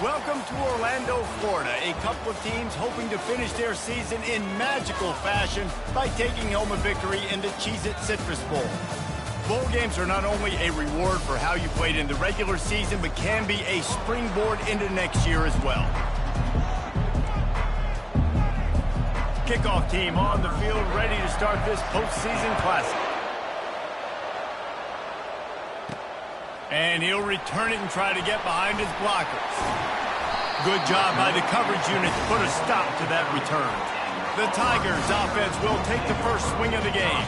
Welcome to Orlando, Florida, a couple of teams hoping to finish their season in magical fashion by taking home a victory in the Cheez-It Citrus Bowl. Bowl games are not only a reward for how you played in the regular season, but can be a springboard into next year as well. Kickoff team on the field ready to start this postseason classic. And he'll return it and try to get behind his blockers. Good job by the coverage unit to put a stop to that return. The Tigers offense will take the first swing of the game.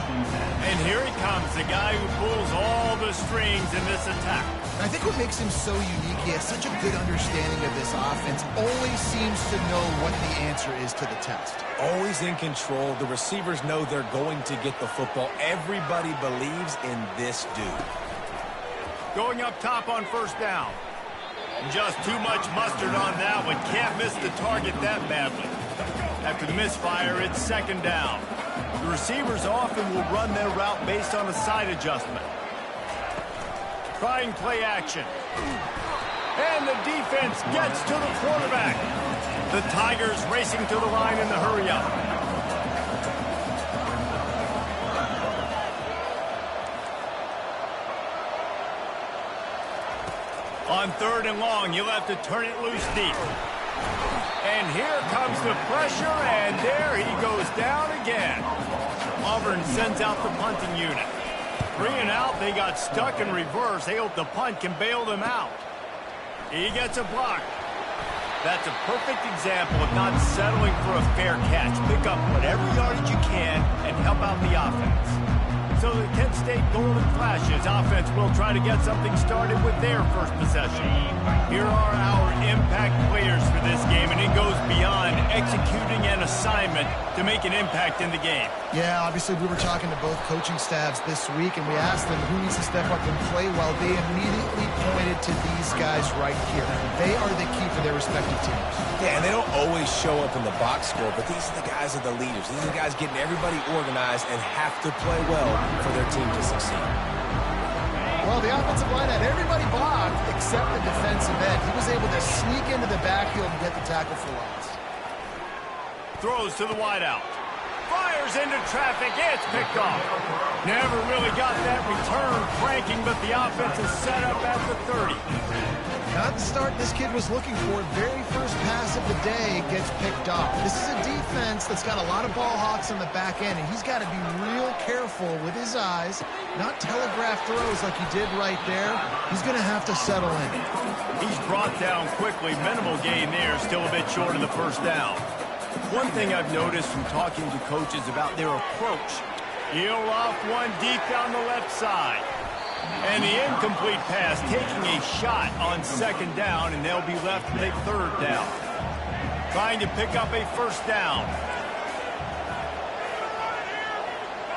And here he comes, the guy who pulls all the strings in this attack. I think what makes him so unique, he has such a good understanding of this offense, always seems to know what the answer is to the test. Always in control. The receivers know they're going to get the football. Everybody believes in this dude. Going up top on first down. Just too much mustard on that one. Can't miss the target that badly. After the misfire, it's second down. The receivers often will run their route based on a side adjustment. Trying play action. And the defense gets to the quarterback. The Tigers racing to the line in the hurry-up. On third and long, you'll have to turn it loose deep. And here comes the pressure, and there he goes down again. Auburn sends out the punting unit. 3 and out, they got stuck in reverse. They hope the punt can bail them out. He gets a block. That's a perfect example of not settling for a fair catch. Pick up whatever yardage you can and help out the offense. So the Kent State Golden Flashes offense will try to get something started with their first possession. Here are our impact players for this game, and it goes beyond executing an assignment to make an impact in the game. Yeah, obviously we were talking to both coaching staffs this week, and we asked them who needs to step up and play well. They immediately pointed to these guys right here. They are the key for their respective teams. Yeah, and they don't always show up in the box score, but these are the guys that are the leaders. These are the guys getting everybody organized and have to play well for their team to succeed. Well, the offensive line had everybody blocked except the defensive end. He was able to sneak into the backfield and get the tackle for loss. Throws to the wideout. Fires into traffic. It's picked off. Never really got that return cranking, but the offense is set up at the 30. Not the start this kid was looking for. Very first pass of the day gets picked off. This is a defense that's got a lot of ball hawks on the back end, and he's got to be real careful with his eyes, not telegraph throws like he did right there. He's going to have to settle in. He's brought down quickly. Minimal gain there. Still a bit short of the first down. One thing I've noticed from talking to coaches about their approach, heel off one deep down the left side. And the incomplete pass taking a shot on second down, and they'll be left with a third down. Trying to pick up a first down.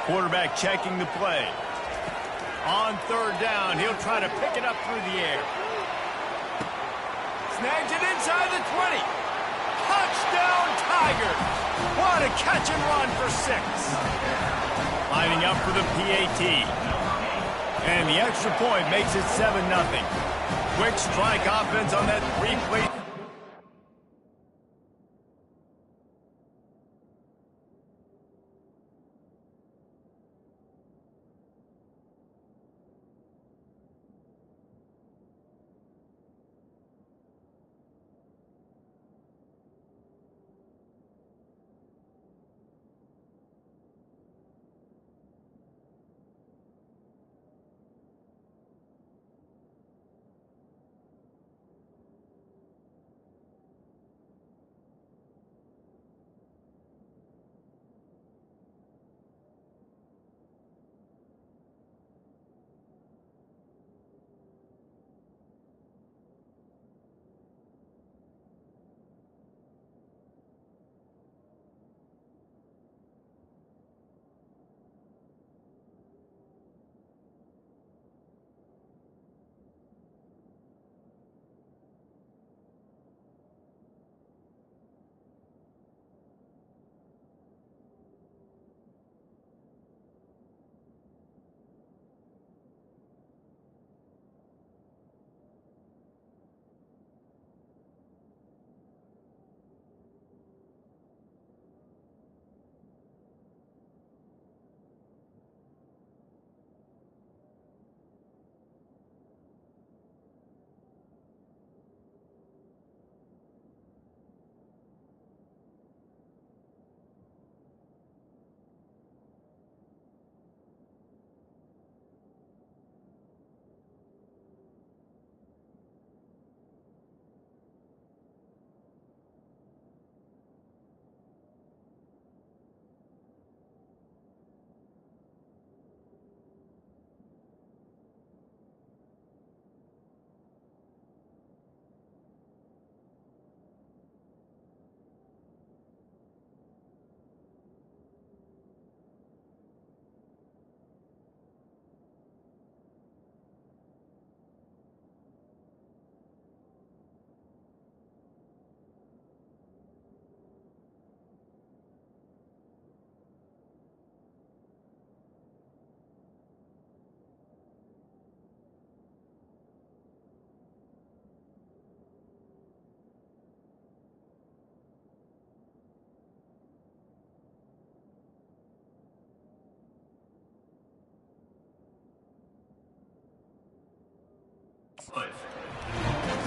Quarterback checking the play. On third down, he'll try to pick it up through the air. Snags it inside the 20. Touchdown Tigers! What a catch and run for 6. Lining up for the PAT. And the extra point makes it 7-0. Quick strike offense on that 3-play.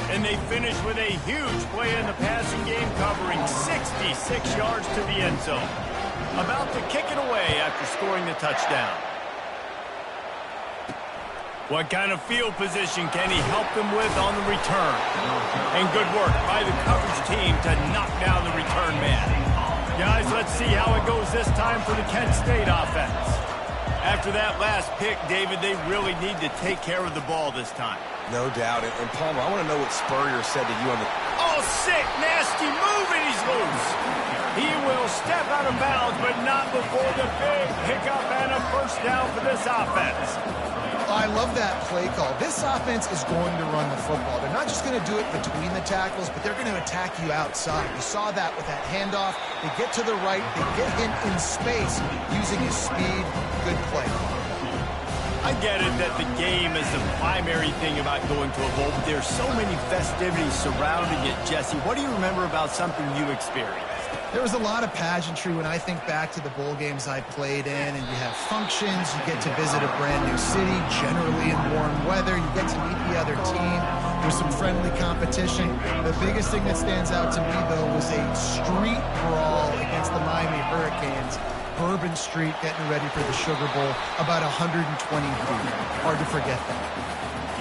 And they finish with a huge play in the passing game, covering 66 yards to the end zone. About to kick it away after scoring the touchdown. What kind of field position can he help them with on the return? And good work by the coverage team to knock down the return man. Guys, let's see how it goes this time for the Kent State offense. After that last pick, David, they really need to take care of the ball this time. No doubt. And Palmer, I want to know what Spurrier said to you on the... Oh, sick, nasty move, and he's loose. He will step out of bounds, but not before the big pickup and a first down for this offense. I love that play call. This offense is going to run the football. They're not just going to do it between the tackles, but they're going to attack you outside. We saw that with that handoff. They get to the right. They get him in space using his speed. Good play. I get it that the game is the primary thing about going to a bowl, but there's so many festivities surrounding it. Jesse, what do you remember about something you experienced? There was a lot of pageantry when I think back to the bowl games I played in, and you have functions, you get to visit a brand new city, generally in warm weather, you get to meet the other team, there's some friendly competition. The biggest thing that stands out to me, though, was a street brawl against the Miami Hurricanes. Bourbon Street getting ready for the Sugar Bowl, about 120 feet. Hard to forget that.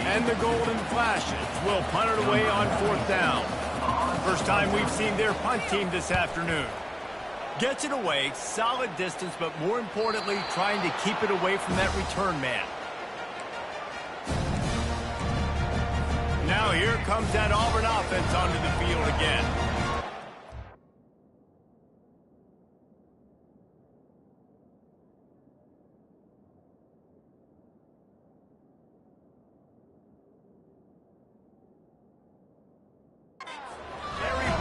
And the Golden Flashes will punt it away on 4th down. First time we've seen their punt team this afternoon. Gets it away, solid distance, but more importantly, trying to keep it away from that return man. Now here comes that Auburn offense onto the field again.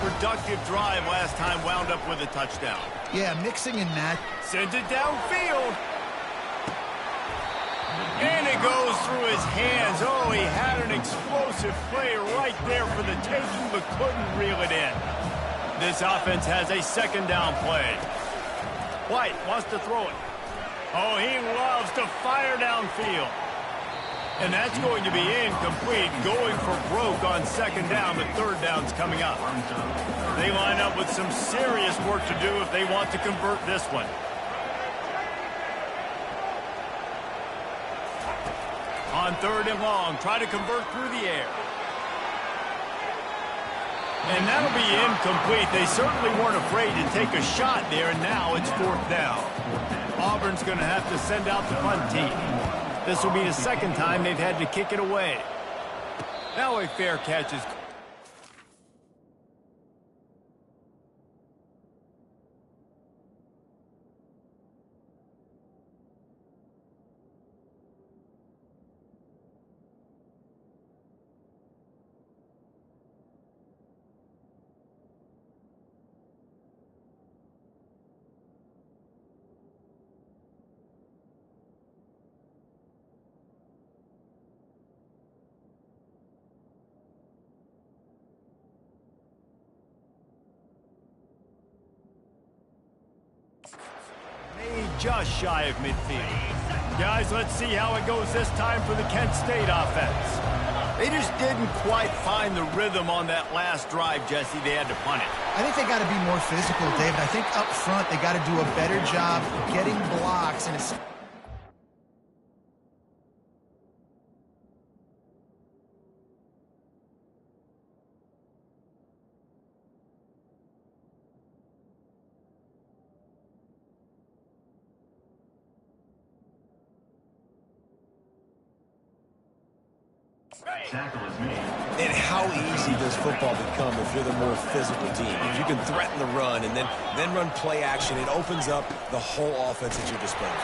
Productive drive last time, wound up with a touchdown. Yeah, mixing and match. Sends it downfield. And it goes through his hands. Oh, he had an explosive play right there for the taking, but couldn't reel it in. This offense has a 2nd down play. White wants to throw it. Oh, he loves to fire downfield. And that's going to be incomplete, going for broke on 2nd down, but 3rd down's coming up. They line up with some serious work to do if they want to convert this one. On 3rd and long, try to convert through the air. And that'll be incomplete. They certainly weren't afraid to take a shot there, and now it's 4th down. Auburn's going to have to send out the punt team. This will be the 2nd time they've had to kick it away. Now a fair catch is... just shy of midfield. Guys, let's see how it goes this time for the Kent State offense. They just didn't quite find the rhythm on that last drive, Jesse. They had to punt it. I think they got to be more physical, David. I think up front they got to do a better job getting blocks, and it's... And how easy does football become if you're the more physical team? If you can threaten the run and then run play action, it opens up the whole offense at your disposal.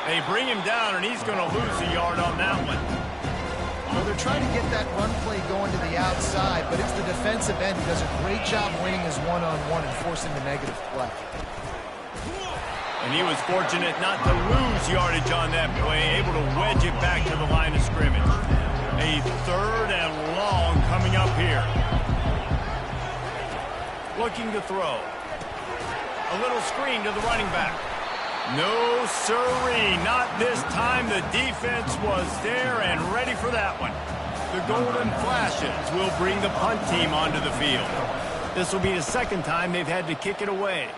They bring him down, and he's going to lose a yard on that one. Well, they're trying to get that run play going to the outside, but it's the defensive end who does a great job winning his one-on-one and forcing the negative play. And he was fortunate not to lose yardage on that play, able to wedge it back to the line of scrimmage. A 3rd and long coming up here. Looking to throw. A little screen to the running back. No siree, not this time. The defense was there and ready for that one. The golden flashes will bring the punt team onto the field. This will be the second time they've had to kick it away.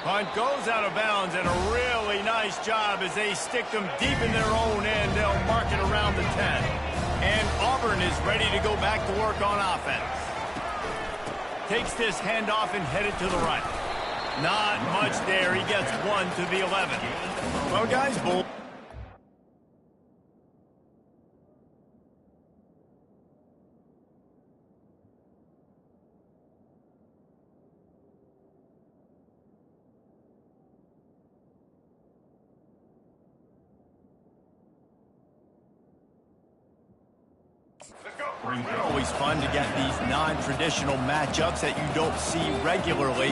Punt goes out of bounds, and a really nice job as they stick them deep in their own end. They'll mark it around the 10. And Auburn is ready to go back to work on offense. Takes this handoff and headed to the right. Not much there. He gets one to the 11. Well, guys, bull. Always fun to get these non-traditional matchups that you don't see regularly.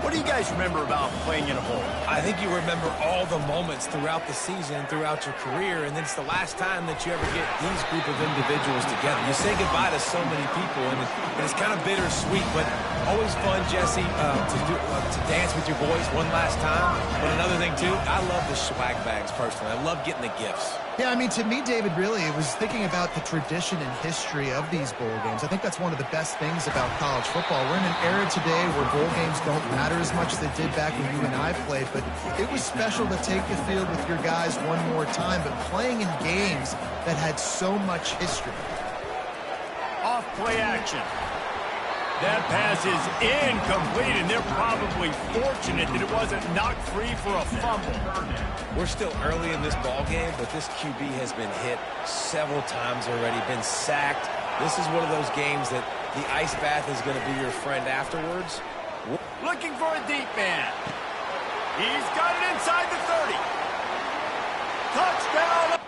What do you guys remember about playing in a bowl? I think you remember all the moments throughout the season, throughout your career, and then it's the last time that you ever get these group of individuals together. You say goodbye to so many people, and it's kind of bittersweet, but always fun, Jesse, to dance with your boys one last time. But another thing, too, I love the swag bags, personally. I love getting the gifts. Yeah, I mean, to me, David, really, it was thinking about the tradition and history of these bowl games. I think that's one of the best things about college football. We're in an era today where bowl games don't matter as much as they did back when you and I played, but it was special to take the field with your guys one more time, but playing in games that had so much history. Off play action. That pass is incomplete, and they're probably fortunate that it wasn't knocked free for a fumble. We're still early in this ball game, but this QB has been hit several times already, been sacked. This is one of those games that the ice bath is going to be your friend afterwards. Looking for a deep man. He's got it inside the 30. Touchdown!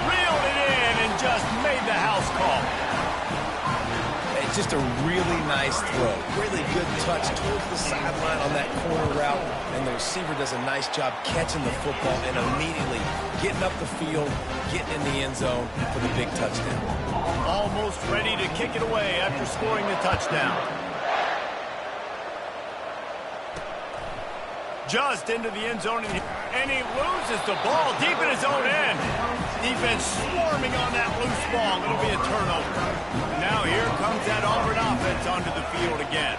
Reeled it in and just made the house call. It's just a really nice throw. Really good touch towards the sideline on that corner route. And the receiver does a nice job catching the football and immediately getting up the field, getting in the end zone for the big touchdown. Almost ready to kick it away after scoring the touchdown. Just into the end zone, and he loses the ball deep in his own end. Defense swarming on that loose ball. It'll be a turnover. Now here comes that Auburn offense onto the field again.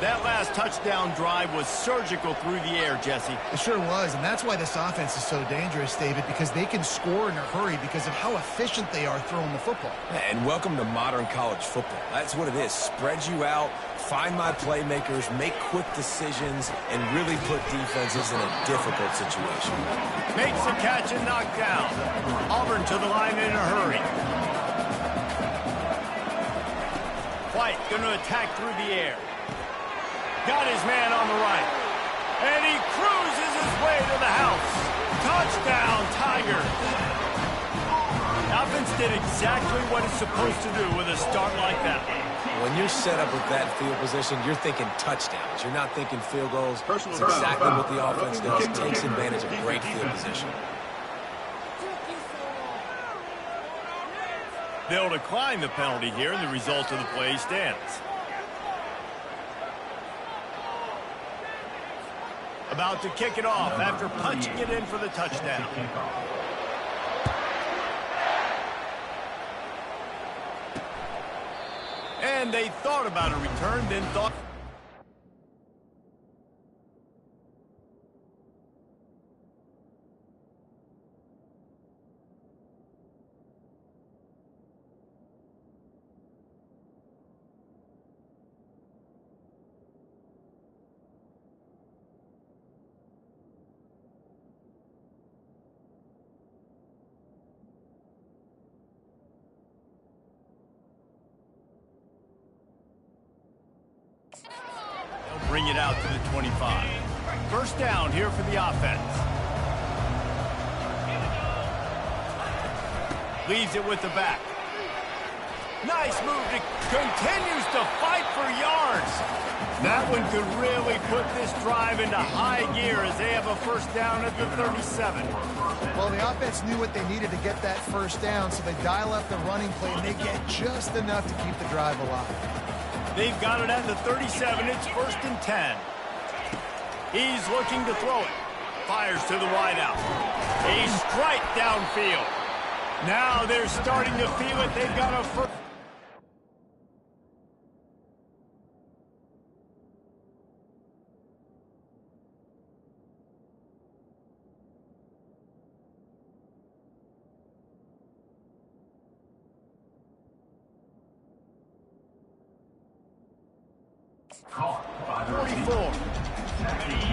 That last touchdown drive was surgical through the air, Jesse. It sure was, and that's why this offense is so dangerous, David, because they can score in a hurry because of how efficient they are throwing the football. And welcome to modern college football. That's what it is. Spread you out, find my playmakers, make quick decisions, and really put defenses in a difficult situation. Makes the catch and knocked down. Auburn to the line in a hurry. White going to attack through the air. Got his man on the right. And he cruises his way to the house. Touchdown, Tigers. Offense did exactly what it's supposed to do with a start like that. When you're set up with that field position, you're thinking touchdowns. You're not thinking field goals. That's exactly what the offense does. Takes advantage of great field position. They'll decline the penalty here, and the result of the play stands. About to kick it off after punching it in for the touchdown. And they thought about a return, then thought... Bring it out to the 25. First down here for the offense. Leaves it with the back. Nice move. Continues to fight for yards. That one could really put this drive into high gear as they have a first down at the 37. Well, the offense knew what they needed to get that first down, so they dial up the running play, and they get just enough to keep the drive alive. They've got it at the 37. It's 1st and 10. He's looking to throw it. Fires to the wideout. A strike downfield. Now they're starting to feel it. They've got a first. Call 44.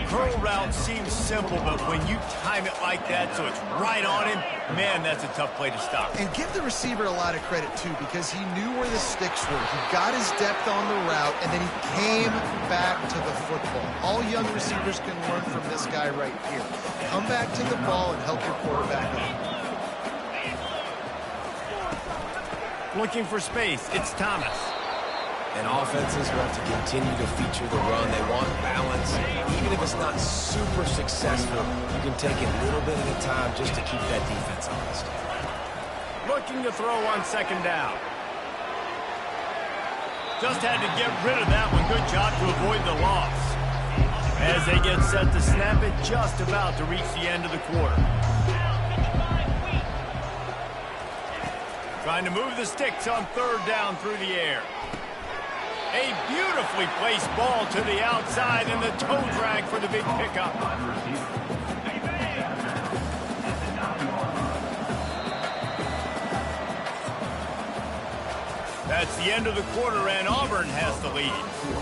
Curl route seems simple, but when you time it like that so it's right on him, man, that's a tough play to stop. And give the receiver a lot of credit, too, because he knew where the sticks were. He got his depth on the route, and then he came back to the football. All young receivers can learn from this guy right here. Come back to the ball and help your quarterback out. Looking for space, it's Thomas. And offenses want to continue to feature the run. They want balance. Even if it's not super successful, you can take it a little bit at a time just to keep that defense honest. Looking to throw on second down. Just had to get rid of that one. Good job to avoid the loss. As they get set to snap it, just about to reach the end of the quarter. Trying to move the sticks on third down through the air. A beautifully placed ball to the outside and the toe drag for the big pickup. That's the end of the quarter, and Auburn has the lead.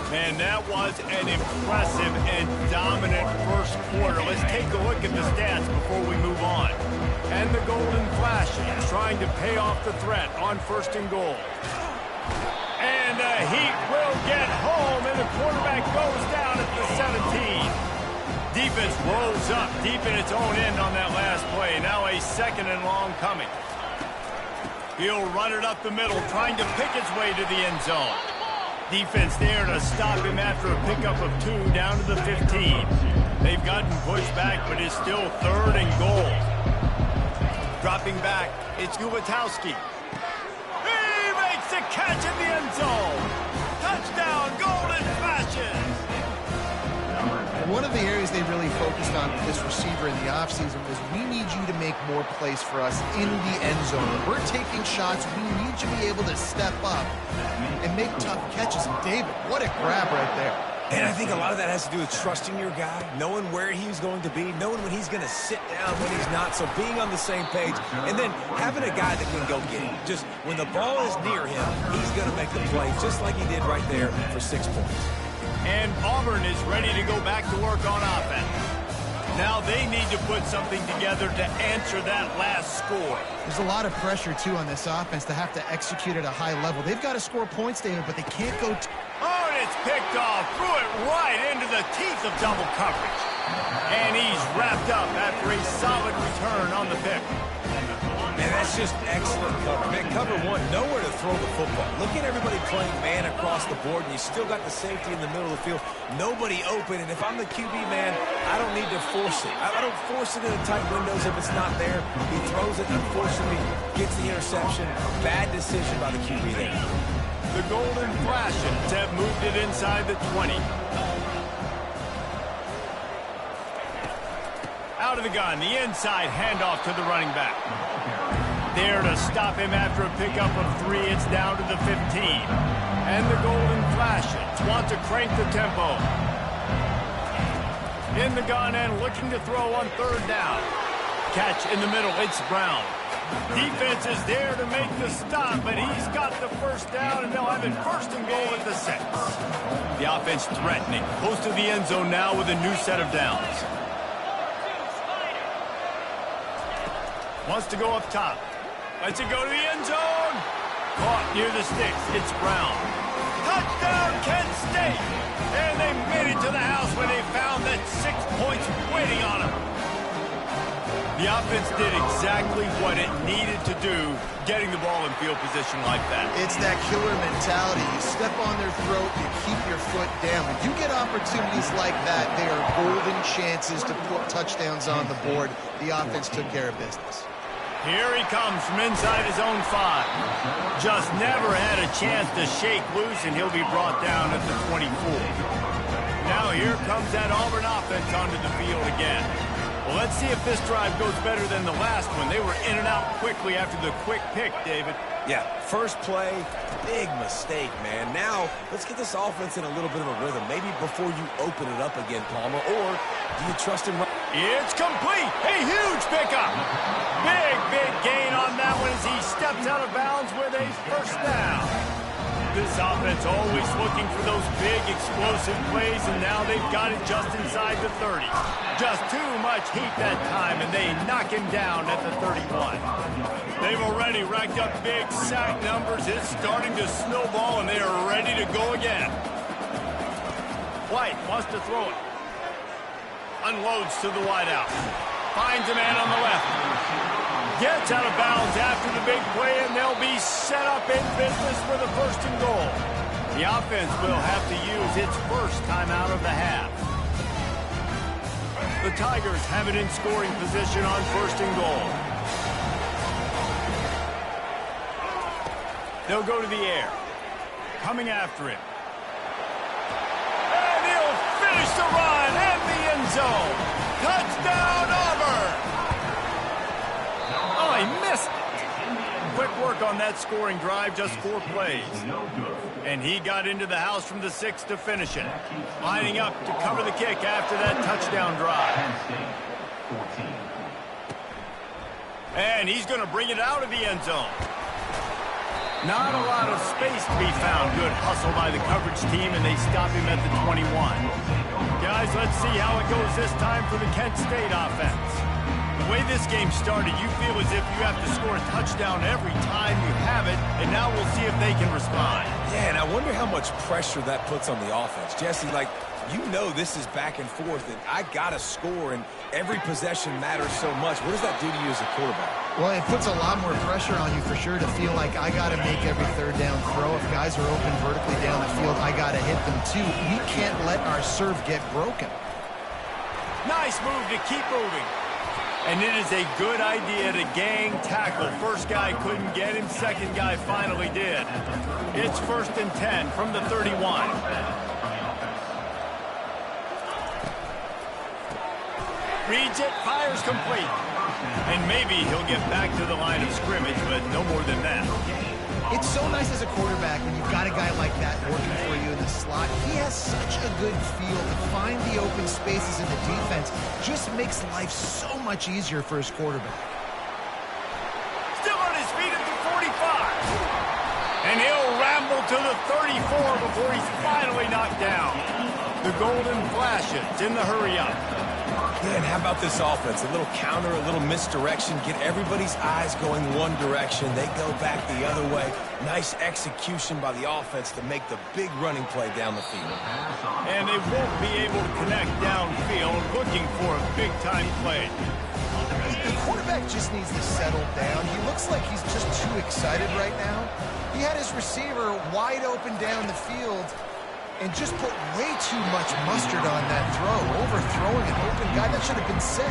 Man, that was an impressive and dominant first quarter. Let's take a look at the stats before we move on. And the Golden Flashes trying to pay off the threat on first and goal. And the Heat will get home, and the quarterback goes down at the 17. Defense rolls up deep in its own end on that last play. Now a second and long coming. He'll run it up the middle, trying to pick its way to the end zone. Defense there to stop him after a pickup of 2 down to the 15. They've gotten pushed back, but it's still third and goal. Dropping back, it's Gubatowski. A catch in the end zone. Touchdown, Golden Flashes. One of the areas they really focused on with this receiver in the offseason was we need you to make more plays for us in the end zone. When we're taking shots, we need you to be able to step up and make tough catches. And David, what a grab right there. And I think a lot of that has to do with trusting your guy, knowing where he's going to be, knowing when he's going to sit down, when he's not. So being on the same page, and then having a guy that can go get him. Just when the ball is near him, he's going to make the play, just like he did right there for 6 points. And Auburn is ready to go back to work on offense. Now they need to put something together to answer that last score. There's a lot of pressure, too, on this offense to have to execute at a high level. They've got to score points, David, but they can't go... Oh, and it's picked off. Threw it right into the teeth of double coverage. And he's wrapped up after a solid return on the pick. Man, that's just excellent cover. Man, cover one, nowhere to throw the football. Look at everybody playing man across the board, and you still got the safety in the middle of the field. Nobody open, and if I'm the QB, man, I don't need to force it. I don't force it into tight windows if it's not there. He throws it, unfortunately, gets the interception. Bad decision by the QB there. The Golden Flashes have moved it inside the 20. Out of the gun, the inside handoff to the running back. There to stop him after a pickup of 3, it's down to the 15. And the Golden Flashes want to crank the tempo. In the gun and looking to throw on third down. Catch in the middle, it's Brown. Defense is there to make the stop, but he's got the first down, and they'll have it first and goal at the 6. The offense threatening, close to the end zone now with a new set of downs. Wants to go up top. Lets it go to the end zone. Caught near the sticks. It's Brown. Touchdown, Kent State. And they made it to the house when they found that 6 points waiting on them. The offense did exactly what it needed to do, getting the ball in field position like that. It's that killer mentality. You step on their throat, you keep your foot down. When you get opportunities like that, they are golden chances to put touchdowns on the board. The offense took care of business. Here he comes from inside his own 5. Just never had a chance to shake loose, and he'll be brought down at the 24. Now here comes that Auburn offense onto the field again. Well, let's see if this drive goes better than the last one. They were in and out quickly after the quick pick, David. Yeah, first play, big mistake, man. Now, let's get this offense in a little bit of a rhythm. Maybe before you open it up again, Palmer, or do you trust him? It's complete. A huge pickup. Big gain on that one as he steps out of bounds with a first down. This offense always looking for those big explosive plays, and now they've got it just inside the 30. Just too much heat that time, and they knock him down at the 31. They've already racked up big sack numbers. It's starting to snowball, and they are ready to go again. White wants to throw it. Unloads to the wideout. Finds a man on the left. Gets out of bounds after the big play, and they'll be set up in business for the first and goal. The offense will have to use its first timeout of the half. The Tigers have it in scoring position on first and goal. They'll go to the air. Coming after him. And he'll finish the run and the end zone. Touchdown, Auburn! Oh, he missed it. Quick work on that scoring drive, just 4 plays. And he got into the house from the 6 to finish it. Lining up to cover the kick after that touchdown drive. And he's going to bring it out of the end zone. Not a lot of space to be found. Good hustle by the coverage team, and they stop him at the 21. Guys, let's see how it goes this time for the Kent State offense. The way this game started, you feel as if you have to score a touchdown every time you have it, and now we'll see if they can respond. Yeah, and I wonder how much pressure that puts on the offense. Jesse, like, you know this is back and forth, and I got to score, and every possession matters so much. What does that do to you as a quarterback? Well, it puts a lot more pressure on you for sure to feel like I got to make every third down throw. If guys are open vertically down the field, I got to hit them too. We can't let our serve get broken. Nice move to keep moving. And it is a good idea to gang tackle. First guy couldn't get him. Second guy finally did. It's 1st and 10 from the 31. Reads it, fires complete. And maybe he'll get back to the line of scrimmage, but no more than that. It's so nice as a quarterback when you've got a guy like that working for you in the slot. He has such a good feel to find the open spaces in the defense. Just makes life so much easier for his quarterback. Still on his feet at the 45. And he'll ramble to the 34 before he's finally knocked down. The golden flashes in the hurry-up. Man, how about this offense? A little counter, a little misdirection, get everybody's eyes going one direction. They go back the other way. Nice execution by the offense to make the big running play down the field. And they won't be able to connect downfield, looking for a big-time play. The quarterback just needs to settle down. He looks like he's just too excited right now. He had his receiver wide open down the field and just put way too much mustard on that throw, overthrowing an open guy. That should have been 6.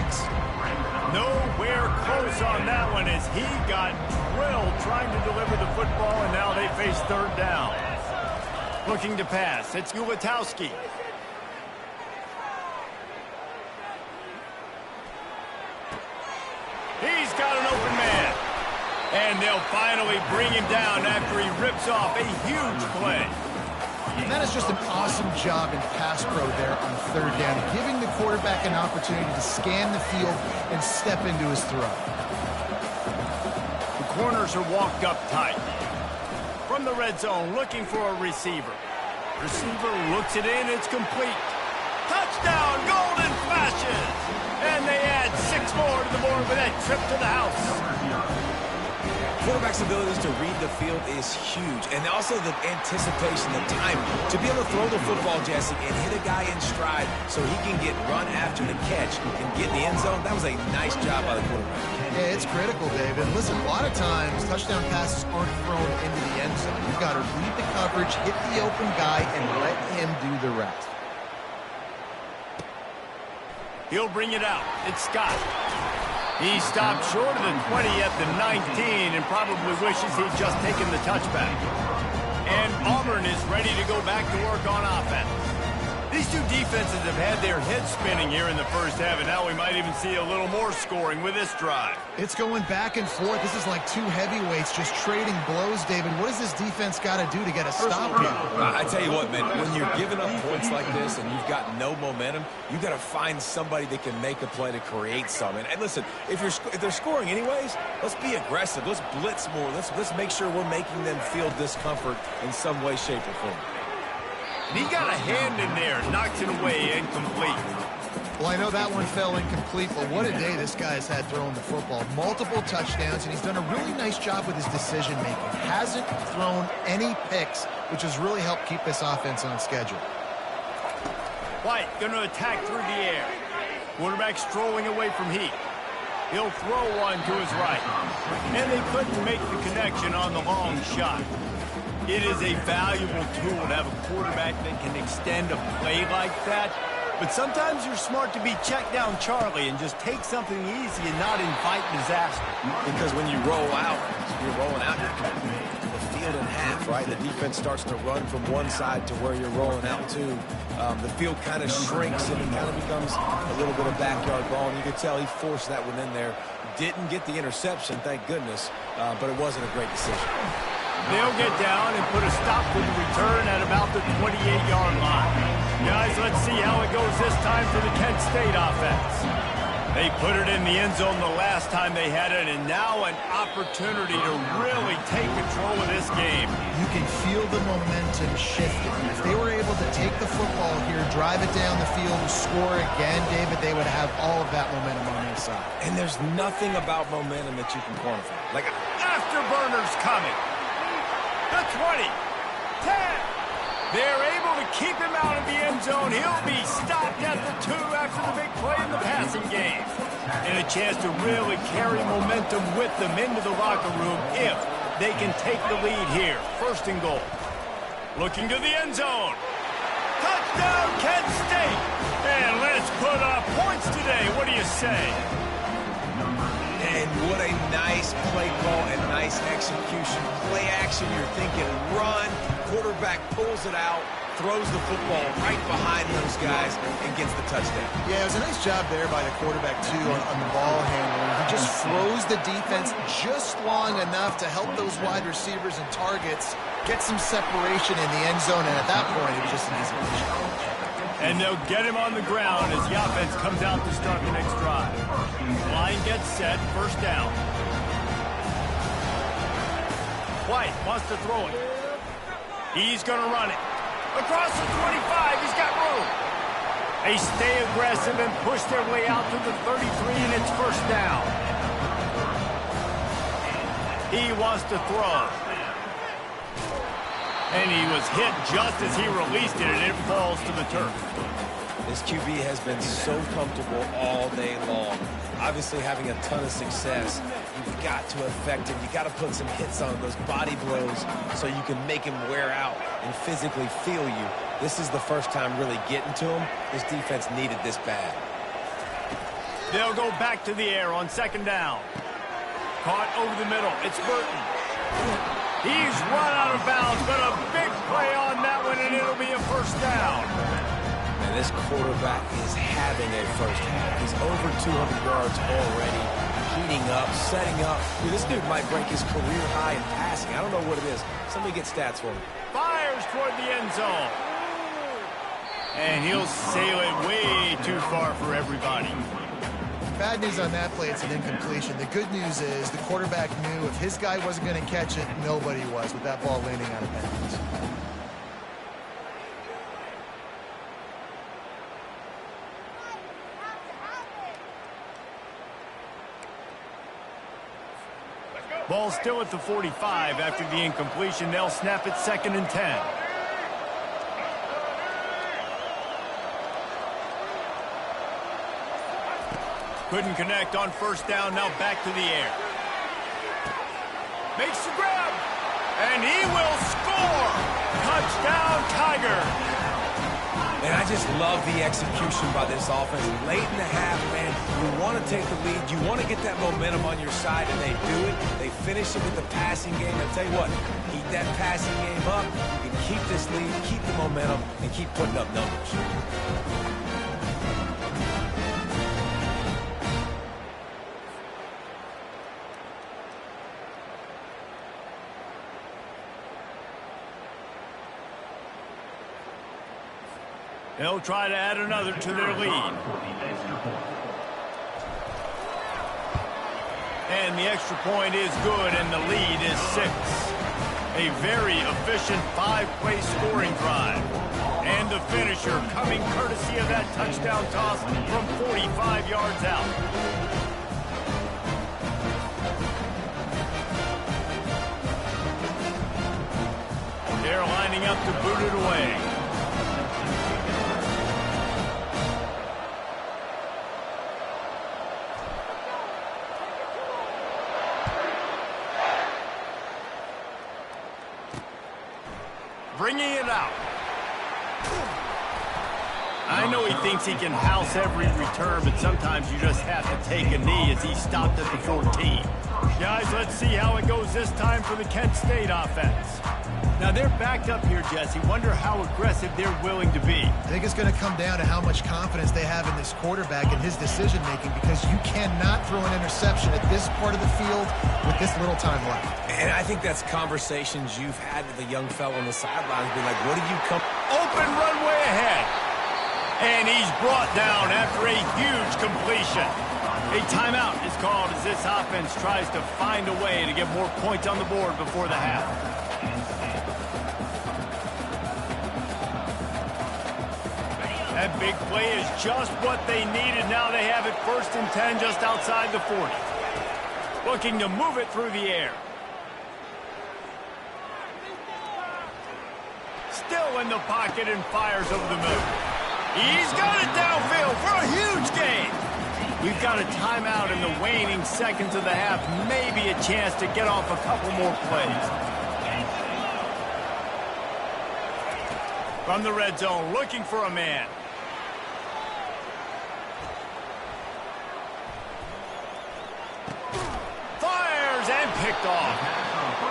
Nowhere close on that one as he got drilled trying to deliver the football, and now they face 3rd down. Looking to pass, it's Ulatowski. He's got an open man. And they'll finally bring him down after he rips off a huge play. And that is just an awesome job in pass pro there on 3rd down, giving the quarterback an opportunity to scan the field and step into his throw. The corners are walked up tight. From the red zone, looking for a receiver. Receiver looks it in, it's complete. Touchdown, golden flashes! And they add 6 more to the board with that trip to the house. Quarterback's abilities to read the field is huge, and also the anticipation, the time to be able to throw the football, Jesse, and hit a guy in stride so he can get run after the catch and get in the end zone. That was a nice job by the quarterback. Yeah, it's critical, David. Listen, a lot of times touchdown passes aren't thrown into the end zone. You've got to read the coverage, hit the open guy, and let him do the rest. He'll bring it out. It's Scott. He stopped short of the 20 at the 19 and probably wishes he'd just taken the touchback. And Auburn is ready to go back to work on offense. These two defenses have had their heads spinning here in the first half, and now we might even see a little more scoring with this drive. It's going back and forth. This is like two heavyweights just trading blows, David. What does this defense got to do to get a stop here? I tell you what, man, when you're giving up points like this and you've got no momentum, you got to find somebody that can make a play to create something. And listen, if they're scoring anyways, let's be aggressive. Let's blitz more. Let's make sure we're making them feel discomfort in some way, shape, or form. And he got a hand in there, knocks it away, incomplete. Well, I know that one fell incomplete, but what a day this guy has had throwing the football. Multiple touchdowns, and he's done a really nice job with his decision-making. Hasn't thrown any picks, which has really helped keep this offense on schedule. White going to attack through the air. Quarterback strolling away from Heat. He'll throw one to his right. And they couldn't make the connection on the long shot. It is a valuable tool to have a quarterback that can extend a play like that. But sometimes you're smart to be check down Charlie and just take something easy and not invite disaster. Because when you roll out, you're rolling out the field in half, right? The defense starts to run from one side to where you're rolling out to. The field kind of shrinks and it kind of becomes a little bit of backyard ball. And you could tell he forced that one in there. Didn't get the interception, thank goodness, but it wasn't a great decision. They'll get down and put a stop to the return at about the 28-yard line. Guys, let's see how it goes this time for the Kent State offense. They put it in the end zone the last time they had it, and now an opportunity to really take control of this game. You can feel the momentum shifting. If they were able to take the football here, drive it down the field, and score again, David, they would have all of that momentum on their side. And there's nothing about momentum that you can quantify. Like afterburners coming. The 20, 10. They're able to keep him out of the end zone. He'll be stopped at the 2 after the big play in the passing game. And a chance to really carry momentum with them into the locker room if they can take the lead here. First and goal. Looking to the end zone. Touchdown, Kent State. And let's put up points today. What do you say? And what a nice play call and nice execution. Play action, you're thinking run. Quarterback pulls it out, throws the football right behind those guys, and gets the touchdown. Yeah, it was a nice job there by the quarterback, too, on the ball handler. He just froze the defense just long enough to help those wide receivers and targets get some separation in the end zone, and at that point, it was just an easy push. And they'll get him on the ground as the offense comes out to start the next drive. Line gets set, first down. White wants to throw it. He's going to run it. Across the 25, he's got room. They stay aggressive and push their way out to the 33, and it's first down. He wants to throw. And he was hit just as he released it, and it falls to the turf. This QB has been so comfortable all day long. Obviously having a ton of success. You've got to affect him. You got to put some hits on those body blows so you can make him wear out and physically feel you. This is the first time really getting to him. This defense needed this bad. They'll go back to the air on second down. Caught over the middle. It's Burton. He's run out of bounds, but a big play on that one, and it'll be a first down. And this quarterback is having a first half. He's over 200 yards already, heating up, setting up. Dude, this dude might break his career high in passing. I don't know what it is. Somebody get stats for him. Fires toward the end zone. And he'll sail it way too far for everybody. Bad news on that play, it's an incompletion. The good news is the quarterback knew if his guy wasn't going to catch it, nobody was with that ball landing out of bounds. Ball still at the 45 after the incompletion. They'll snap it second and 10. Couldn't connect on first down. Now back to the air. Makes the grab. And he will score. Touchdown, Tiger. And I just love the execution by this offense. Late in the half, man, you want to take the lead. You want to get that momentum on your side, and they do it. They finish it with the passing game. I'll tell you what, keep that passing game up. You can keep this lead, keep the momentum, and keep putting up numbers. They'll try to add another to their lead. And the extra point is good, and the lead is 6. A very efficient 5-play scoring drive. And the finisher coming courtesy of that touchdown toss from 45 yards out. They're lining up to boot it away. Bringing it out. I know he thinks he can house every return, but sometimes you just have to take a knee as he stopped at the 14. Guys, let's see how it goes this time for the Kent State offense. Now, they're backed up here, Jesse. Wonder how aggressive they're willing to be. I think it's going to come down to how much confidence they have in this quarterback and his decision-making, because you cannot throw an interception at this part of the field with this little time left. And I think that's conversations you've had with a young fellow on the sidelines. Be like, what do you come? Open runway ahead. And he's brought down after a huge completion. A timeout is called as this offense tries to find a way to get more points on the board before the half. That big play is just what they needed. Now they have it 1st and 10 just outside the 40. Looking to move it through the air. Still in the pocket and fires over the middle. He's got it downfield for a huge gain. We've got a timeout in the waning seconds of the half. Maybe a chance to get off a couple more plays. From the red zone, looking for a man. Fires and picked off.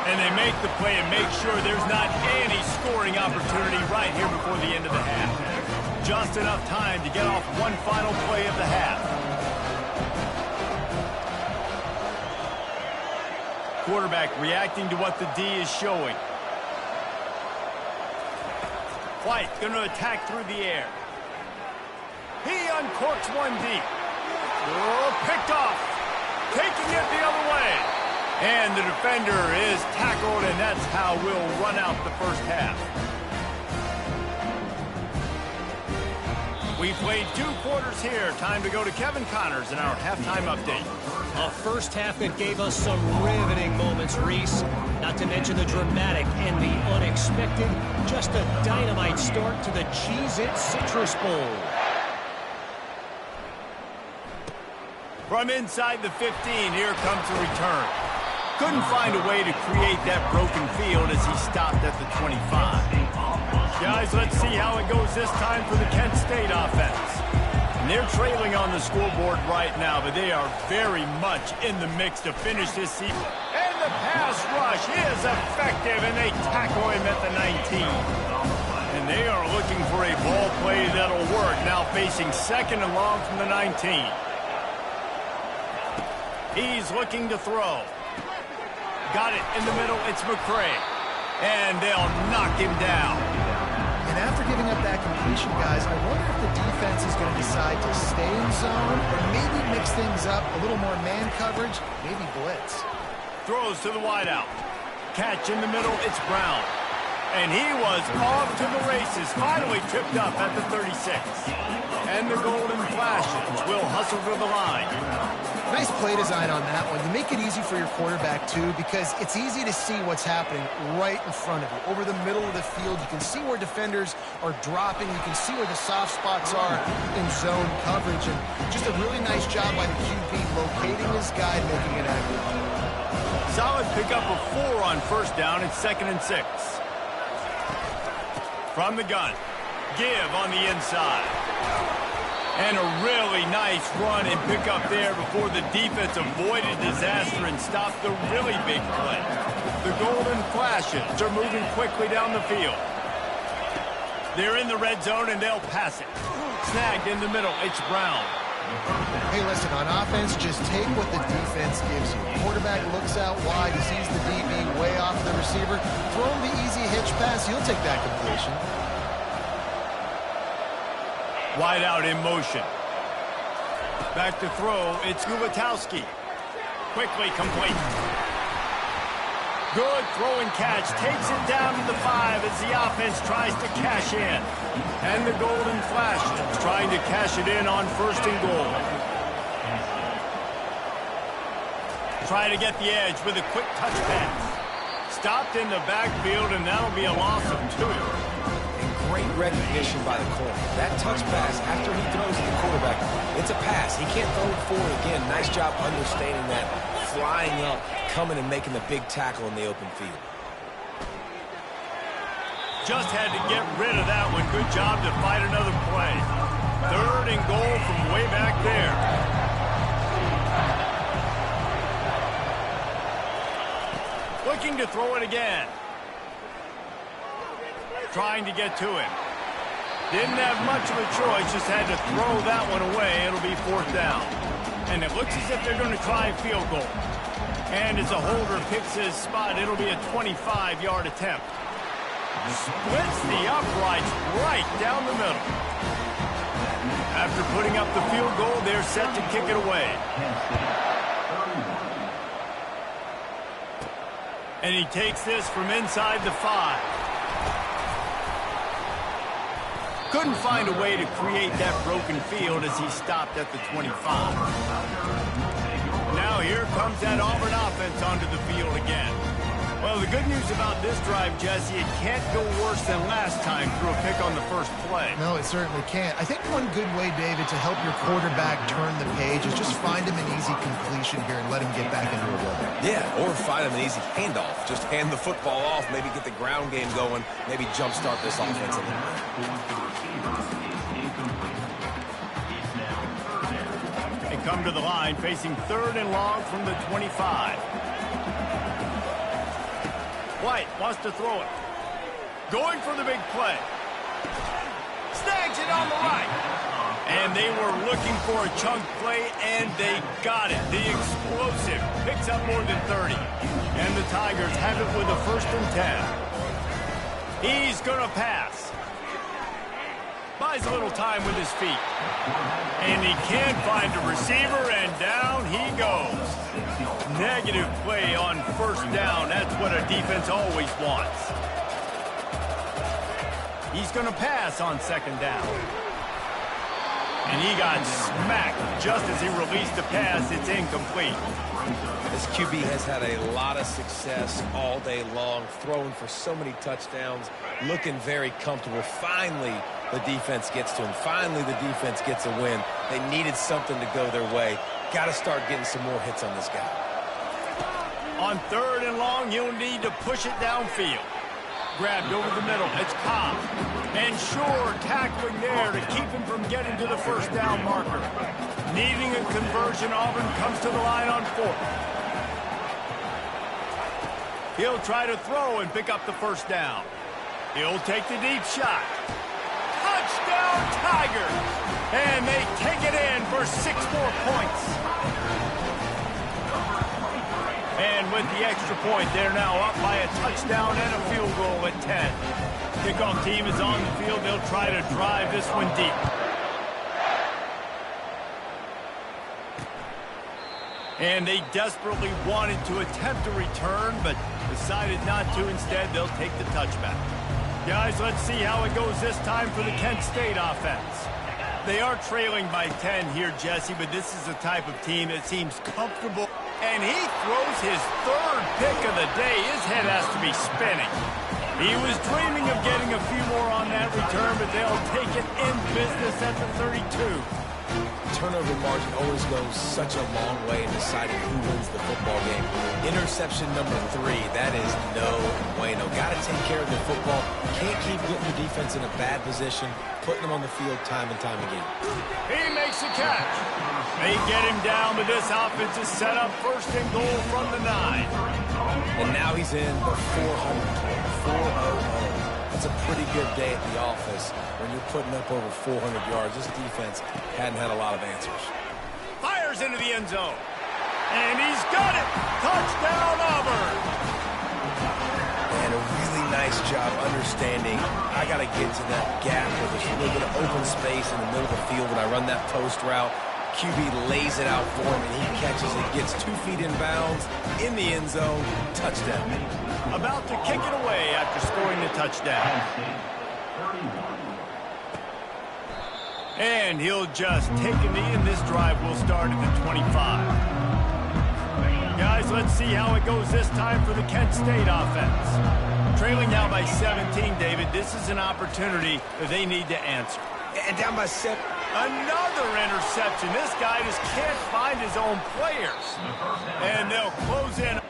And they make the play and make sure there's not any scoring opportunity right here before the end of the half. Just enough time to get off one final play of the half. Quarterback reacting to what the D is showing. White going to attack through the air. He uncorks one deep. Oh, picked off. Taking it the other way. And the defender is tackled, and that's how we'll run out the first half. We played 2 quarters here. Time to go to Kevin Connors in our halftime update. A first half that gave us some riveting moments, Reese. Not to mention the dramatic and the unexpected. Just a dynamite start to the Cheez-It Citrus Bowl. From inside the 15, here comes the return. Couldn't find a way to create that broken field as he stopped at the 25. Guys, let's see how it goes this time for the Kent State offense. And they're trailing on the scoreboard right now, but they are very much in the mix to finish this season. And the pass rush is effective, and they tackle him at the 19. And they are looking for a ball play that'll work, now facing 2nd and long from the 19. He's looking to throw. Got it in the middle. It's McCray. And they'll knock him down. And after giving up that completion, guys, I wonder if the defense is going to decide to stay in zone or maybe mix things up, a little more man coverage, maybe blitz. Throws to the wideout. Catch in the middle. It's Brown. And he was off to the races. Finally tripped up at the 36. And the Golden Flashes will hustle to the line. Nice play design on that one. You make it easy for your quarterback, too, because it's easy to see what's happening right in front of you. Over the middle of the field, you can see where defenders are dropping. You can see where the soft spots are in zone coverage. And just a really nice job by the QB locating his guy, making it accurate. Solid pickup of 4 on first down. It's 2nd and 6. From the gun. Give on the inside. And a really nice run and pick up there before the defense avoided disaster and stopped the really big play. The Golden Flashes are moving quickly down the field. They're in the red zone, and they'll pass it. Snagged in the middle. It's Brown. Hey, listen, on offense, just take what the defense gives you. Quarterback looks out wide. He sees the DB way off the receiver. Throw him the easy hitch pass. He'll take that completion. Wide out in motion. Back to throw. It's Gulatowski. Quickly complete. Good throw and catch. Takes it down to the 5 as the offense tries to cash in. And the Golden Flashes trying to cash it in on 1st and goal. Try to get the edge with a quick touch pass. Stopped in the backfield, and that'll be a loss of 2. Great recognition by the corner. That touch pass, after he throws to the quarterback, it's a pass. He can't throw it forward again. Nice job understanding that, flying up, coming and making the big tackle in the open field. Just had to get rid of that one. Good job to fight another play. 3rd and goal from way back there. Looking to throw it again. Trying to get to him. Didn't have much of a choice, just had to throw that one away. It'll be 4th down. And it looks as if they're going to try a field goal. And as a holder picks his spot, it'll be a 25-yard attempt. Splits the uprights right down the middle. After putting up the field goal, they're set to kick it away. And he takes this from inside the 5. Couldn't find a way to create that broken field as he stopped at the 25. Now here comes that Auburn offense onto the field again. Well, the good news about this drive, Jesse, it can't go worse than last time through a pick on the first play. No, it certainly can't. I think one good way, David, to help your quarterback turn the page is just find him an easy completion here and let him get back into a rhythm. Yeah, or find him an easy handoff. Just hand the football off, maybe get the ground game going, maybe jumpstart this offense a little bit. They come to the line facing 3rd and long from the 25. White wants to throw it. Going for the big play. Snags it on the right. And they were looking for a chunk play, and they got it. The explosive picks up more than 30. And the Tigers have it with a 1st and 10. He's going to pass. Buys a little time with his feet. And he can't find a receiver, and down he goes. Negative play on 1st down. That's what a defense always wants. He's going to pass on 2nd down. And he got smacked just as he released the pass. It's incomplete. This QB has had a lot of success all day long, throwing for so many touchdowns, looking very comfortable. Finally, the defense gets to him. Finally, the defense gets a win. They needed something to go their way. Got to start getting some more hits on this guy. On 3rd and long, he'll need to push it downfield. Grabbed over the middle. It's Cobb. And Shore tackling there to keep him from getting to the 1st down marker. Needing a conversion, Auburn comes to the line on 4th. He'll try to throw and pick up the 1st down. He'll take the deep shot. Touchdown, Tigers! And they take it in for 6 more points. And with the extra point, they're now up by a touchdown and a field goal at 10. Kickoff team is on the field. They'll try to drive this one deep. And they desperately wanted to attempt a return, but decided not to. Instead, they'll take the touchback. Guys, let's see how it goes this time for the Kent State offense. They are trailing by 10 here, Jesse, but this is the type of team that seems comfortable. And he throws his 3rd pick of the day. His head has to be spinning. He was dreaming of getting a few more on that return, but they'll take it in business at the 32. Turnover margin always goes such a long way in deciding who wins the football game. Interception number 3, that is no bueno. Got to take care of the football. Can't keep getting the defense in a bad position, putting them on the field time and time again. He makes the catch. They get him down, but this offense is set up first and goal from the 9. And now he's in the 400. That's a pretty good day at the office when you're putting up over 400 yards. This defense hadn't had a lot of answers. Fires into the end zone. And he's got it. Touchdown, Auburn. And a really nice job understanding I got to get to that gap where there's a little bit of open space in the middle of the field when I run that post route. QB lays it out for him, and he catches it, gets 2 feet in bounds, in the end zone, touchdown. About to kick it away after scoring the touchdown. And he'll just take a knee, and this drive will start at the 25. Guys, let's see how it goes this time for the Kent State offense. Trailing now by 17, David. This is an opportunity that they need to answer. And down by 7. Another interception. This guy just can't find his own players. And they'll close in.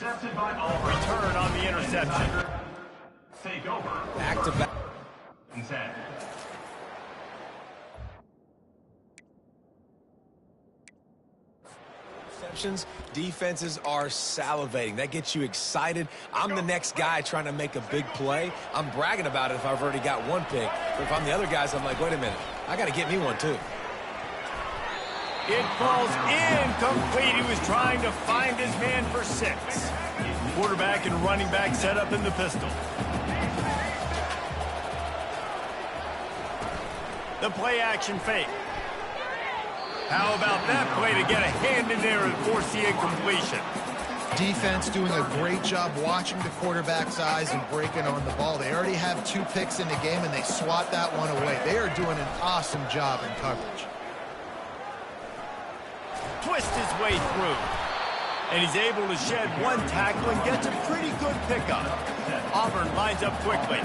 Return on the interception. Take over. Back to back. Defenses are salivating. That gets you excited. I'm the next guy trying to make a big play. I'm bragging about it if I've already got one pick. But if I'm the other guys, I'm like, wait a minute. I got to get me one, too. It falls incomplete. He was trying to find his man for 6. Quarterback and running back set up in the pistol. The play action fake. How about that play to get a hand in there and force the incompletion? Defense doing a great job watching the quarterback's eyes and breaking on the ball. They already have 2 picks in the game, and they swat that one away. They are doing an awesome job in coverage. Twist his way through. And he's able to shed 1 tackle and gets a pretty good pickup. Auburn lines up quickly.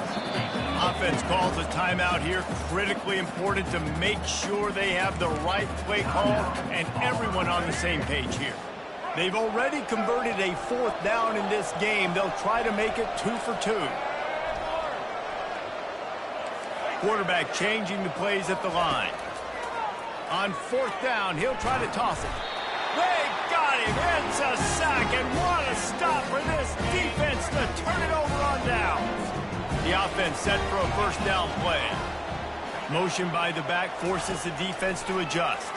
Offense calls a timeout here. Critically important to make sure they have the right play call and everyone on the same page here. They've already converted a 4th down in this game. They'll try to make it 2 for 2. Quarterback changing the plays at the line. On 4th down, he'll try to toss it. They got him. It's a sack, and what a stop for this defense to turn it over on downs. The offense set for a 1st down play. Motion by the back forces the defense to adjust.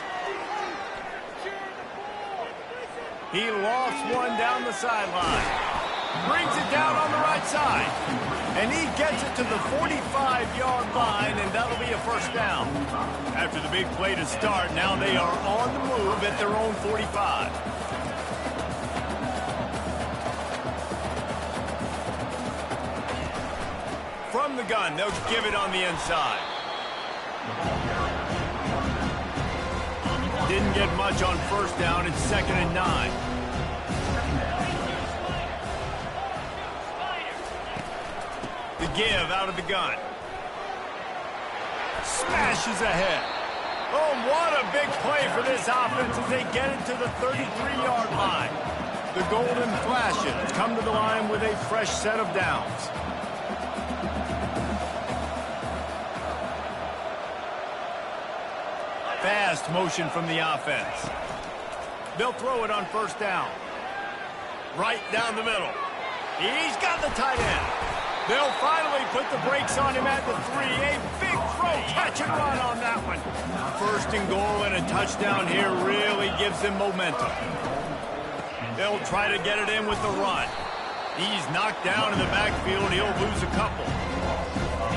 He lost one down the sideline. Brings it down on the right side. And he gets it to the 45-yard line, and that'll be a 1st down. After the big play to start, now they are on the move at their own 45. From the gun, they'll give it on the inside. Didn't get much on 1st down. It's 2nd and 9. The give out of the gun. Smashes ahead. Oh, what a big play for this offense as they get it to the 33-yard line. The Golden Flashes come to the line with a fresh set of downs. Fast motion from the offense. They'll throw it on 1st down. Right down the middle. He's got the tight end. They'll finally put the brakes on him at the 3. A big throw, catch and run on that one. 1st and goal and a touchdown here really gives them momentum. They'll try to get it in with the run. He's knocked down in the backfield. He'll lose a couple.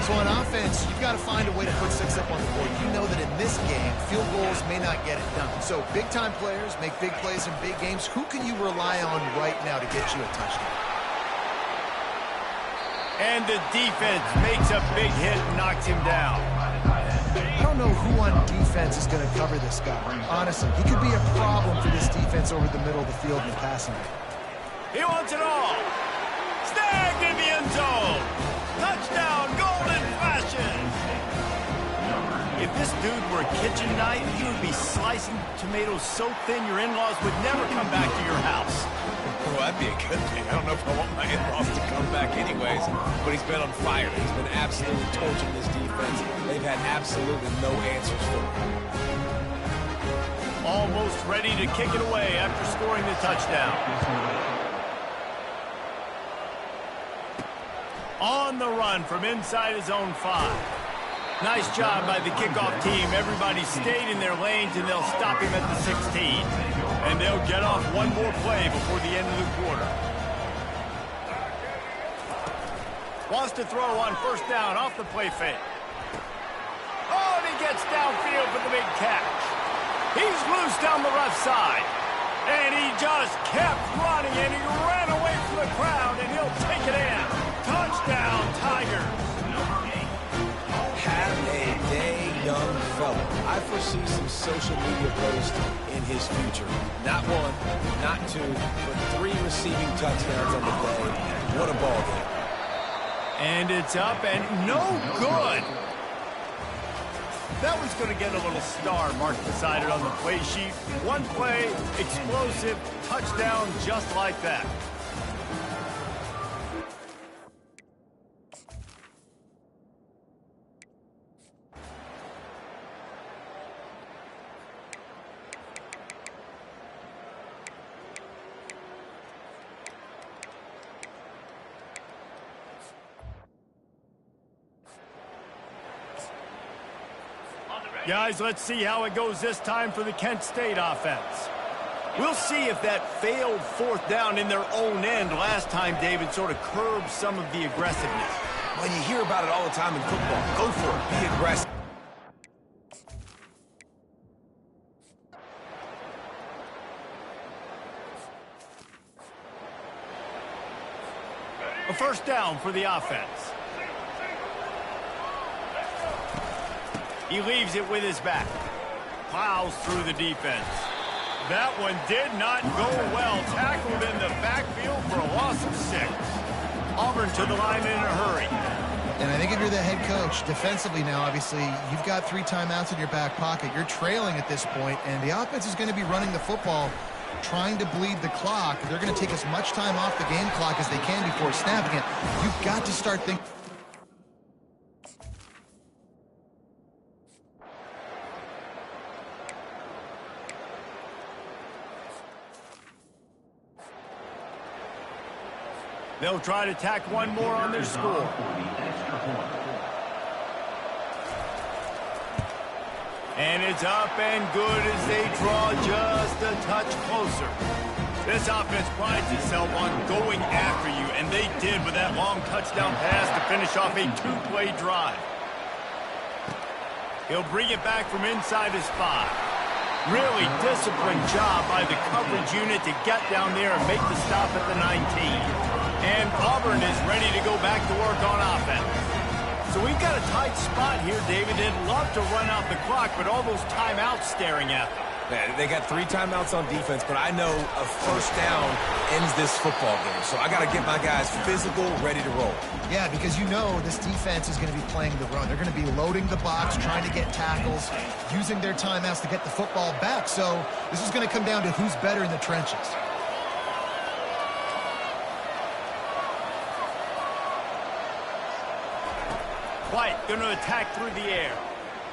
So on offense, you've got to find a way to put 6 up on the board. You know that in this game, field goals may not get it done. So big-time players make big plays in big games. Who can you rely on right now to get you a touchdown? And the defense makes a big hit and knocks him down. I don't know who on defense is going to cover this guy. Honestly, he could be a problem for this defense over the middle of the field in the passing game. He wants it all. Snagged in the end zone. Touchdown, Golden Flashes. If this dude were a kitchen knife, he would be slicing tomatoes so thin your in-laws would never come back to your house. Well, that'd be a good thing. I don't know if I want my in-laws to come back anyways, but he's been on fire. He's been absolutely torching this defense. They've had absolutely no answers for him. Almost ready to kick it away after scoring the touchdown. On the run from inside his own 5. Nice job by the kickoff team. Everybody stayed in their lanes, and they'll stop him at the 16. And they'll get off one more play before the end of the quarter. Wants to throw on first down off the play fake. Oh, and he gets downfield for the big catch. He's loose down the left side. And he just kept running, and he ran away from the crowd, and he'll take it in. Touchdown, Tigers. Have a day, young fella. I foresee some social media posts in his future. Not 1, not 2, but 3 receiving touchdowns on the day. What a ball game. And it's up and no good. That one's going to get a little star marked beside it on the play sheet. One play, explosive, touchdown just like that. Guys, let's see how it goes this time for the Kent State offense. We'll see if that failed fourth down in their own end last time, David, sort of curbed some of the aggressiveness. Well, you hear about it all the time in football. Go for it. Be aggressive. A first down for the offense. He leaves it with his back. Plows through the defense. That one did not go well. Tackled in the backfield for a loss of 6. Auburn to the line in a hurry. And I think if you're the head coach, defensively now, obviously, you've got 3 timeouts in your back pocket. You're trailing at this point, and the offense is going to be running the football, trying to bleed the clock. They're going to take as much time off the game clock as they can before snapping it. You've got to start thinking. They'll try to tack one more on their score. And it's up and good as they draw just a touch closer. This offense prides itself on going after you, and they did with that long touchdown pass to finish off a 2-play drive. He'll bring it back from inside his 5. Really disciplined job by the coverage unit to get down there and make the stop at the 19. And Auburn is ready to go back to work on offense. So we've got a tight spot here, David. They'd love to run out the clock, but all those timeouts staring at them. Yeah, they got 3 timeouts on defense, but I know a first down ends this football game. So I got to get my guys physical, ready to roll. Yeah, because you know this defense is going to be playing the run. They're going to be loading the box, trying to get tackles, using their timeouts to get the football back. So this is going to come down to who's better in the trenches. White going to attack through the air.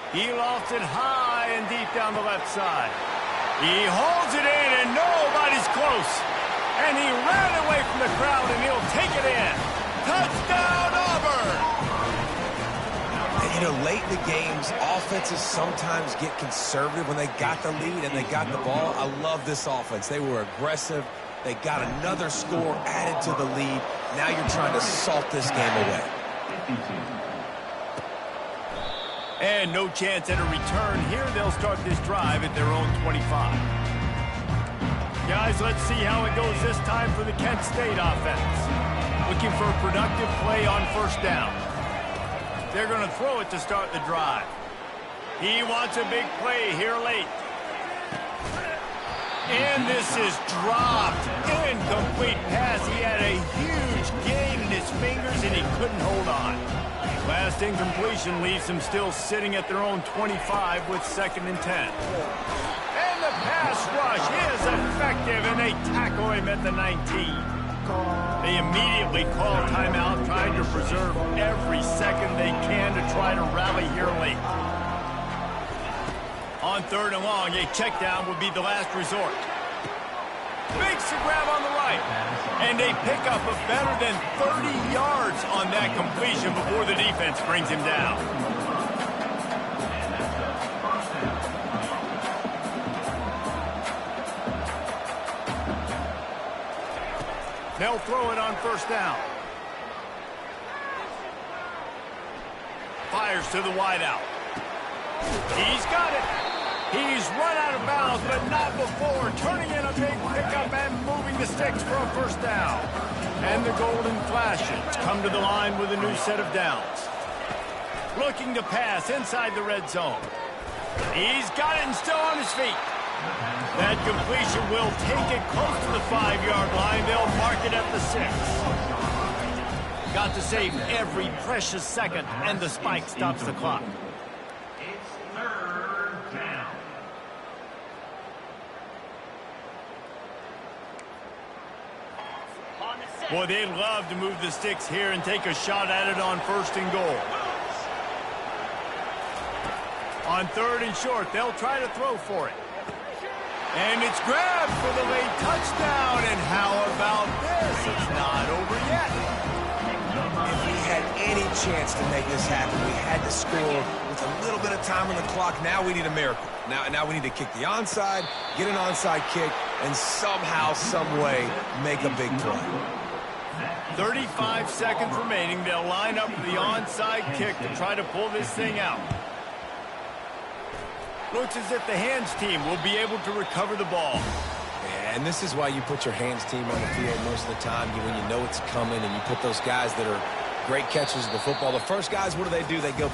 He lofts it high and deep down the left side. He holds it in, and nobody's close. And he ran away from the crowd, and he'll take it in. Touchdown, Auburn! And, you know, late in the games, offenses sometimes get conservative when they got the lead and they got the ball. I love this offense. They were aggressive. They got another score added to the lead. Now you're trying to salt this game away. And no chance at a return here. They'll start this drive at their own 25. Guys, let's see how it goes this time for the Kent State offense. Looking for a productive play on first down. They're going to throw it to start the drive. He wants a big play here late. And this is dropped. Incomplete pass. He had a huge gain in his fingers, and he couldn't hold on. Last incompletion leaves them still sitting at their own 25 with 2nd and 10. And the pass rush is effective, and they tackle him at the 19. They immediately call timeout, trying to preserve every second they can to try to rally here late. On 3rd and long, a check down would be the last resort. Makes the grab on the right. And they pick up a better than 30 yards on that completion before the defense brings him down. They'll throw it on 1st down. Fires to the wideout. He's got it. He's run out of bounds, but not before turning in a big pickup and moving the sticks for a 1st down. And the Golden Flashes come to the line with a new set of downs. Looking to pass inside the red zone. He's got it and still on his feet. That completion will take it close to the 5-yard line. They'll mark it at the 6. Got to save every precious second, and the spike stops the clock. It's 3rd down. Boy, they'd love to move the sticks here and take a shot at it on 1st and goal. On 3rd and short, they'll try to throw for it. And it's grabbed for the late touchdown. And how about this? It's not over yet. If we had any chance to make this happen, we had to score with a little bit of time on the clock. Now we need a miracle. Now we need to kick the onside, get an onside kick, and somehow, some way, make a big play. 35 seconds remaining. They'll line up the onside kick to try to pull this thing out. Looks as if the hands team will be able to recover the ball. Yeah, and this is why you put your hands team on the field most of the time, when you know it's coming, and you put those guys that are great catchers of the football. The first guys, what do? They go